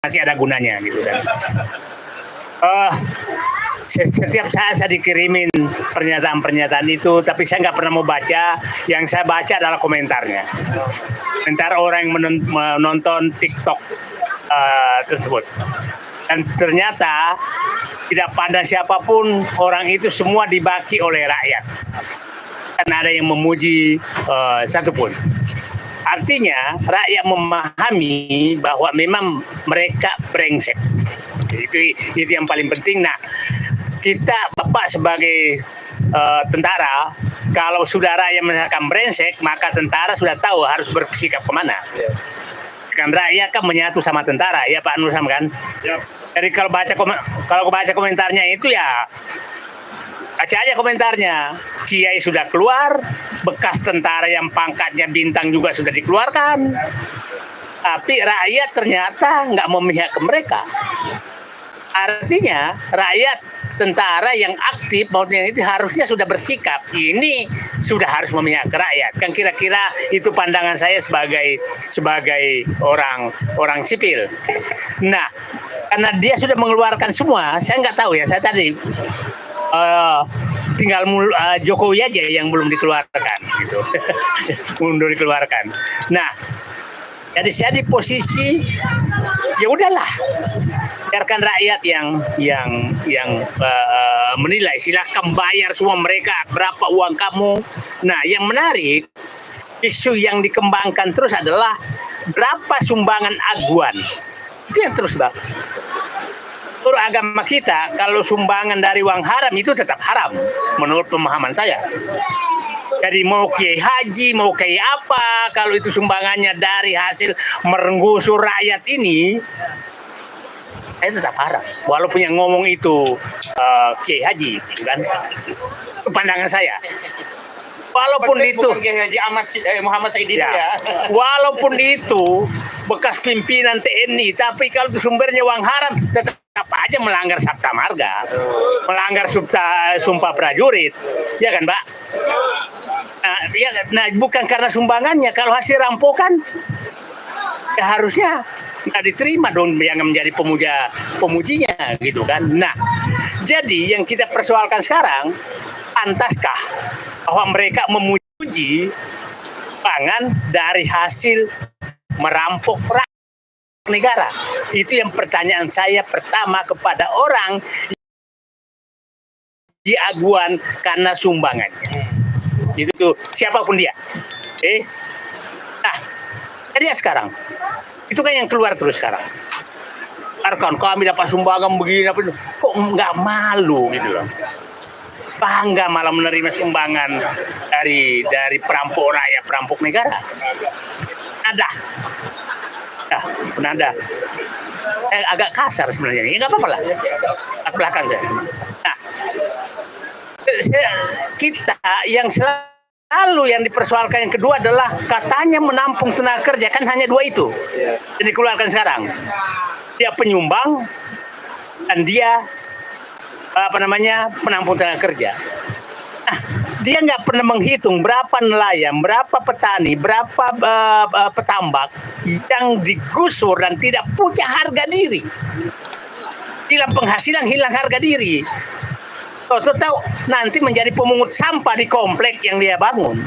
masih ada gunanya gitu kan. Setiap saat saya dikirimin pernyataan-pernyataan itu, tapi saya nggak pernah mau baca. Yang saya baca adalah komentarnya. Komentar orang yang menonton TikTok tersebut. Dan ternyata tidak pandang siapapun, orang itu semua dibaki oleh rakyat. Dan ada yang memuji satupun. Artinya rakyat memahami bahwa memang mereka brengsek. Itu yang paling penting. Nah, kita Bapak sebagai tentara, kalau sudah rakyat menyatakan brengsek, maka tentara sudah tahu harus bersikap kemana. Kan rakyat kan menyatu sama tentara, ya Pak Nur Sam kan? Jadi kalau baca komentarnya itu ya baca aja komentarnya. Kiai sudah keluar, bekas tentara yang pangkatnya bintang juga sudah dikeluarkan. Tapi rakyat ternyata nggak memihak ke mereka. Artinya rakyat tentara yang aktif maupun yang itu harusnya sudah bersikap. Ini sudah harus memihak ke rakyat. Kan kira-kira itu pandangan saya sebagai orang sipil. Nah, karena dia sudah mengeluarkan semua, saya nggak tahu ya. Saya tadi tinggal Jokowi aja yang belum dikeluarkan gitu. Belum dikeluarkan. Nah, jadi saya di posisi ya udahlah, biarkan rakyat yang menilai. Silakan bayar semua mereka berapa uang kamu. Nah, yang menarik isu yang dikembangkan terus adalah berapa sumbangan aguan. Itu yang terus Bang. Menurut agama kita, kalau sumbangan dari uang haram itu tetap haram menurut pemahaman saya. Jadi mau kiai haji, mau kiai apa, kalau itu sumbangannya dari hasil menggusur rakyat ini, saya tetap haram. Walaupun yang ngomong itu kiai haji, kan? Itu pandangan saya. Walaupun itu Kiai Haji Muhammad Said ya, walaupun itu bekas pimpinan TNI, tapi kalau itu sumbernya uang haram, tetap aja melanggar Sabta Marga, melanggar sumpah prajurit, ya kan, Pak? Nah, bukan karena sumbangannya, kalau hasil rampokan, ya harusnya nggak diterima dong yang menjadi pemujinya, gitu kan? Nah, jadi yang kita persoalkan sekarang, pantaskah bahwa mereka memuji pangan dari hasil merampok negara? Itu yang pertanyaan saya pertama kepada orang di aguan karena sumbangannya. Itu tuh siapapun dia. Nah, jadi ya sekarang itu kan yang keluar terus sekarang. Arkan kami dapat sumbangan begini, kok nggak malu gitu loh. Bangga malah menerima sumbangan dari perampok rakyat, perampok negara. Ada. Agak kasar sebenarnya. Ya nggak apa-apa lah. At belakang saya. Nah, kita yang selalu yang dipersoalkan yang kedua adalah katanya menampung tenaga kerja, kan hanya dua itu. Jadi dikeluarkan sekarang. Dia penyumbang dan dia penampung tenaga kerja. Nah, dia nggak pernah menghitung berapa nelayan, berapa petani, berapa petambak yang digusur dan tidak punya harga diri. Hilang penghasilan, hilang harga diri. Tahu nanti menjadi pemungut sampah di komplek yang dia bangun.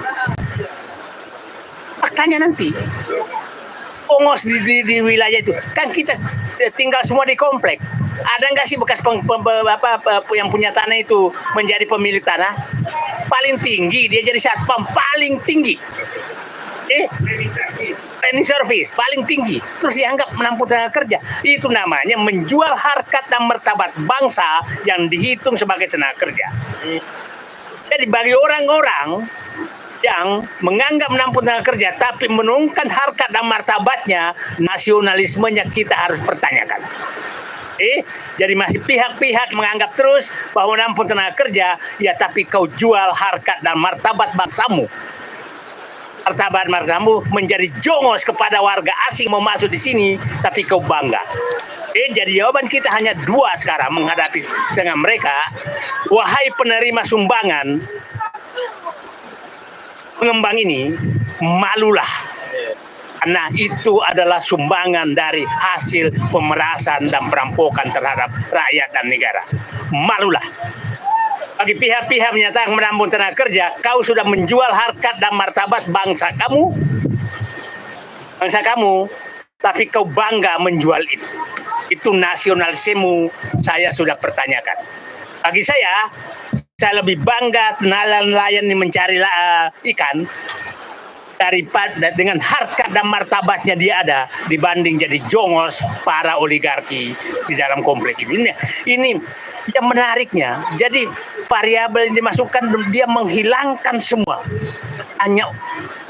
Faktanya nanti pongos di wilayah itu kan kita tinggal semua di komplek. Ada nggak sih bekas yang punya tanah itu menjadi pemilik tanah? Paling tinggi dia jadi satpam paling tinggi. Training service paling tinggi. Terus dianggap menampung tenaga kerja. Itu namanya menjual harkat dan martabat bangsa yang dihitung sebagai tenaga kerja. Jadi bagi orang-orang yang menganggap menampung tenaga kerja tapi menurunkan harkat dan martabatnya, nasionalismenya kita harus pertanyakan. Jadi masih pihak-pihak menganggap terus bahwa menampung tenaga kerja, ya tapi kau jual harkat dan martabat bangsamu. Martabat bangsamu menjadi jongos kepada warga asing mau masuk di sini, tapi kau bangga. Jadi jawaban kita hanya dua sekarang menghadapi dengan mereka. Wahai penerima sumbangan, pengembang ini, malulah. Karena itu adalah sumbangan dari hasil pemerasan dan perampokan terhadap rakyat dan negara. Malulah. Bagi pihak-pihak menyatakan menampung tenaga kerja, kau sudah menjual harkat dan martabat bangsa kamu, tapi kau bangga menjual itu. Itu nasionalismemu, saya sudah pertanyakan. Bagi saya lebih bangga nelayan yang mencari ikan daripada dengan harkat dan martabatnya dia ada dibanding jadi jongos para oligarki di dalam komplek ini. Ini yang menariknya. Jadi variabel yang dimasukkan dia menghilangkan semua, hanya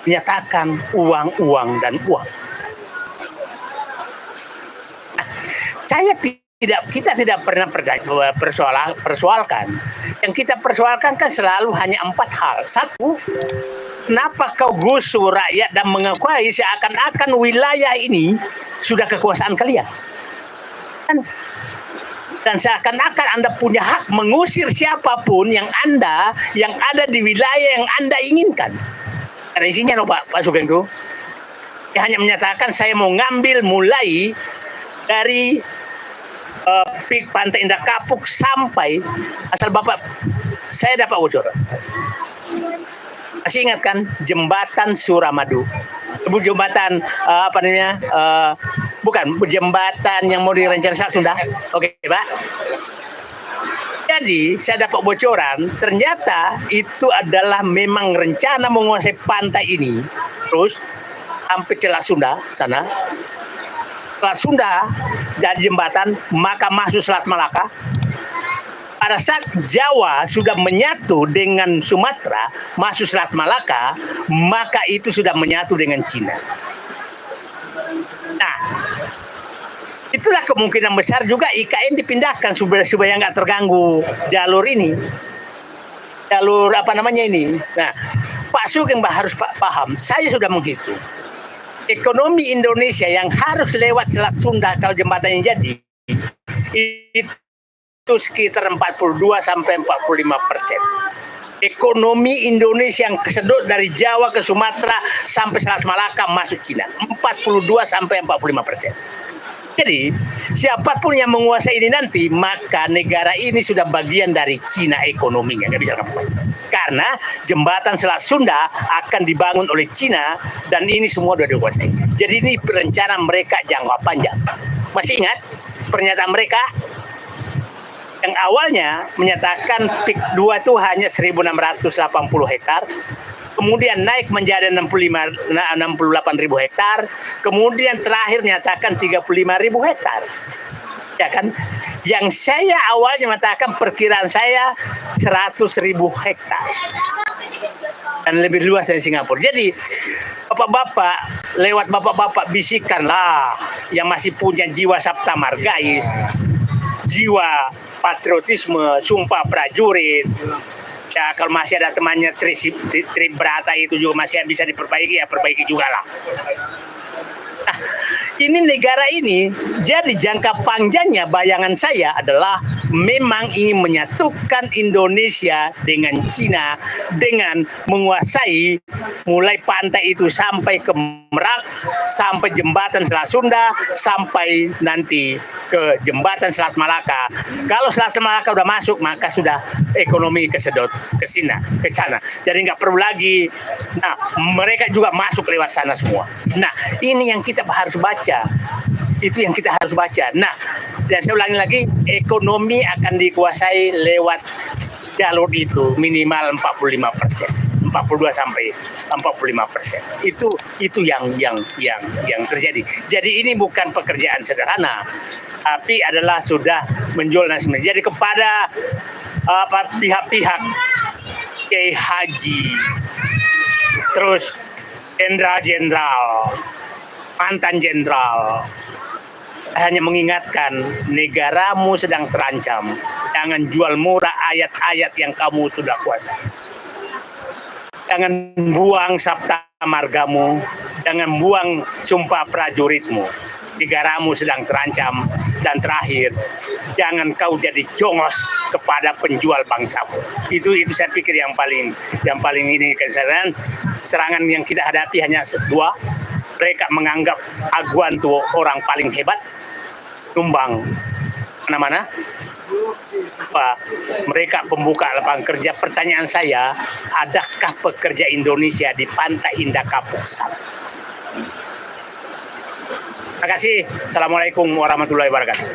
menyatakan uang dan uang. Kita tidak pernah persoalkan. Yang kita persoalkan kan selalu hanya 4 hal. 1, kenapa kau gusur rakyat dan mengakuai seakan-akan wilayah ini sudah kekuasaan kalian? Dan seakan-akan Anda punya hak mengusir siapapun yang ada di wilayah yang Anda inginkan. Karena isinya loh Pak Sugeng itu. Dia hanya menyatakan saya mau ngambil mulai dari Pantai Indah Kapuk sampai asal Bapak saya dapat bocor. Masih ingat kan jembatan Suramadu? Jembatan bukan jembatan yang mau direncanakan Selat Sunda. Oke, Pak. Jadi saya dapat bocoran, ternyata itu adalah memang rencana menguasai pantai ini, terus sampai Selat Sunda sana. Selat Sunda jadi jembatan, maka masuk Selat Malaka. Pada saat Jawa sudah menyatu dengan Sumatera, masuk Selat Malaka, maka itu sudah menyatu dengan Cina. Nah, itulah kemungkinan besar juga IKN dipindahkan supaya nggak terganggu jalur ini. Jalur ini. Nah, Pak Sugeng harus paham, saya sudah menghitung. Ekonomi Indonesia yang harus lewat Selat Sunda kalau jembatannya jadi itu sekitar 42 sampai 45%. Ekonomi Indonesia yang kesedot dari Jawa ke Sumatera sampai Selat Malaka masuk Cina 42 sampai 45%. Jadi siapapun yang menguasai ini nanti, maka negara ini sudah bagian dari Cina ekonominya, nggak bisa ngapain. Karena jembatan Selat Sunda akan dibangun oleh Cina dan ini semua sudah dikuasai. Jadi ini rencana mereka jangka panjang. Masih ingat pernyataan mereka yang awalnya menyatakan PIK 2 itu hanya 1.680 hektar. Kemudian naik menjadi 68.000 hektar, kemudian terakhir nyatakan 35.000 hektar. Ya kan? Yang saya awalnya mengatakan perkiraan saya 100.000 hektar. Dan lebih luas dari Singapura. Jadi bapak-bapak, lewat bapak-bapak bisikanlah yang masih punya jiwa Sabta Margais, jiwa patriotisme, sumpah prajurit. Ya kalau masih ada temannya Tribrata itu juga masih bisa diperbaiki, ya perbaiki juga lah. Nah, ini negara ini, jadi jangka panjangnya bayangan saya adalah memang ingin menyatukan Indonesia dengan Cina dengan menguasai mulai pantai itu sampai ke Merak, sampai jembatan Selat Sunda, sampai nanti ke jembatan Selat Malaka. Kalau Selat Malaka udah masuk, maka sudah ekonomi kesedot ke sana. Jadi nggak perlu lagi. Nah, mereka juga masuk lewat sana semua. Nah, ini yang kita harus baca. Itu yang kita harus baca. Nah, dan saya ulangi lagi, ekonomi akan dikuasai lewat jalur itu minimal 45%. 42 sampai 45%. Itu yang terjadi. Jadi ini bukan pekerjaan sederhana, tapi adalah sudah menjual nasional. Jadi kepada pihak-pihak Kiai Haji, terus jenderal, mantan jenderal, hanya mengingatkan negaramu sedang terancam. Jangan jual murah ayat-ayat yang kamu sudah kuasai. Jangan buang sabta margamu, jangan buang sumpah prajuritmu. Negaramu sedang terancam, dan terakhir, jangan kau jadi jongos kepada penjual bangsamu. Itu saya pikir yang paling ini. Serangan yang kita hadapi hanya 2, mereka menganggap Aguan itu orang paling hebat, numbang mana-mana. Mereka pembuka lapangan kerja. Pertanyaan saya, adakah pekerja Indonesia di Pantai Indah Kapuk? Terima kasih. Assalamualaikum warahmatullahi wabarakatuh.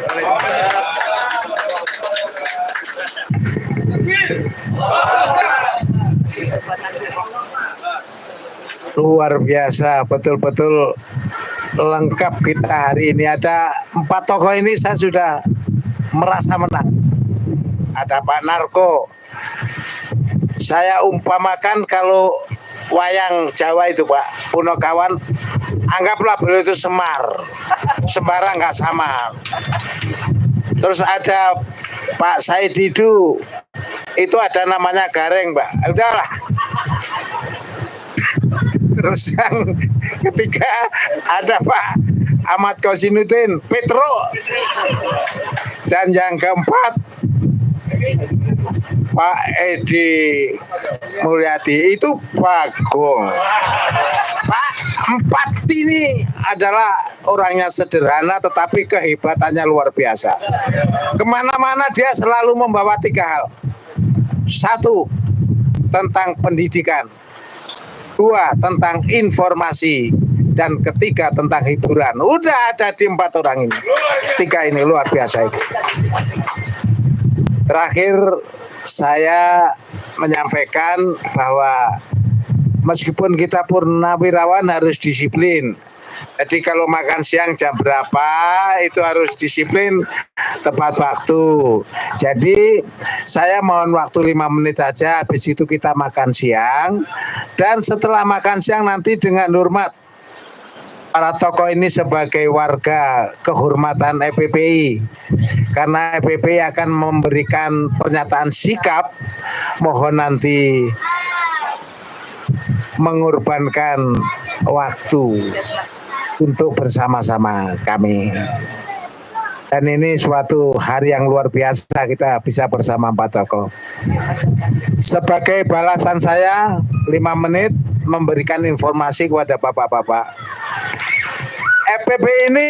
Luar biasa, betul-betul lengkap kita hari ini. Ada 4 tokoh ini saya sudah merasa menang. Ada Pak Narko. Saya umpamakan kalau wayang Jawa itu Pak Punokawan, anggaplah beliau itu Semar. Sembarang nggak sama. Terus ada Pak Said Didu, itu ada namanya Gareng Mbak. Udahlah. Terus yang ketiga ada Pak Ahmad Kosinuddin Petro. Dan yang keempat Pak Edi Mulyadi, itu Bagong. Pak, 4 ini adalah orangnya sederhana tetapi kehebatannya luar biasa. Kemana-mana dia selalu membawa 3 hal. 1, tentang pendidikan. 2, tentang informasi. Dan ketiga, tentang hiburan. Udah ada di 4 orang ini. 3 ini luar biasa itu. Terakhir saya menyampaikan bahwa meskipun kita purnawirawan harus disiplin. Jadi kalau makan siang jam berapa itu harus disiplin tepat waktu. Jadi saya mohon waktu 5 menit aja, habis itu kita makan siang. Dan setelah makan siang nanti dengan hormat, para tokoh ini sebagai warga kehormatan FPPI, karena FPPI akan memberikan pernyataan sikap, mohon nanti mengorbankan waktu untuk bersama-sama kami. Dan ini suatu hari yang luar biasa kita bisa bersama 4 tokoh. Sebagai balasan saya 5 menit memberikan informasi kepada bapak-bapak. FPP ini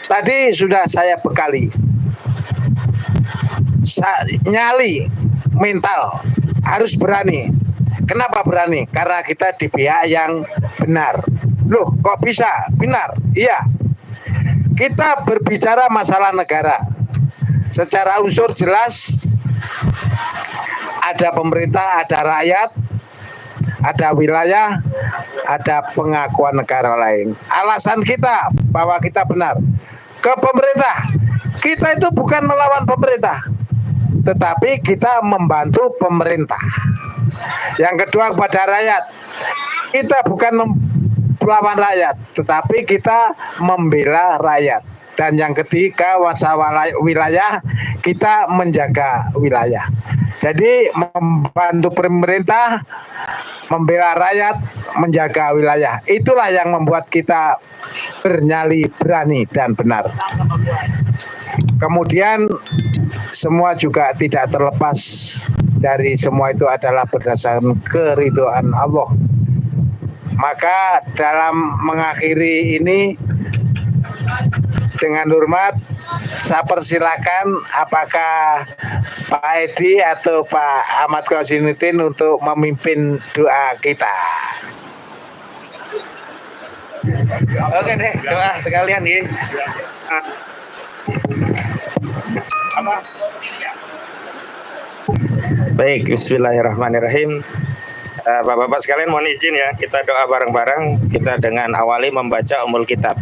tadi sudah saya bekali. Nyali mental, harus berani. Kenapa berani? Karena kita di pihak yang benar. Loh, kok bisa? Benar? Iya. Kita berbicara masalah negara. Secara unsur jelas, ada pemerintah, ada rakyat, ada wilayah, ada pengakuan negara lain. Alasan kita bahwa kita benar ke pemerintah, kita itu bukan melawan pemerintah, tetapi kita membantu pemerintah. Yang kedua kepada rakyat, kita bukan melawan rakyat, tetapi kita membela rakyat. Dan yang ketiga masalah wilayah, kita menjaga wilayah. Jadi membantu pemerintah, membela rakyat, menjaga wilayah. Itulah yang membuat kita bernyali, berani, dan benar. Kemudian semua juga tidak terlepas dari semua itu adalah berdasarkan keridhaan Allah. Maka dalam mengakhiri ini dengan hormat saya persilakan apakah Pak Edi atau Pak Ahmad Kosinuddin untuk memimpin doa kita. Oke deh, doa sekalian ya. Baik, bismillahirrahmanirrahim. Bapak-bapak sekalian mohon izin ya, kita doa bareng-bareng. Kita dengan awali membaca Ummul Kitab.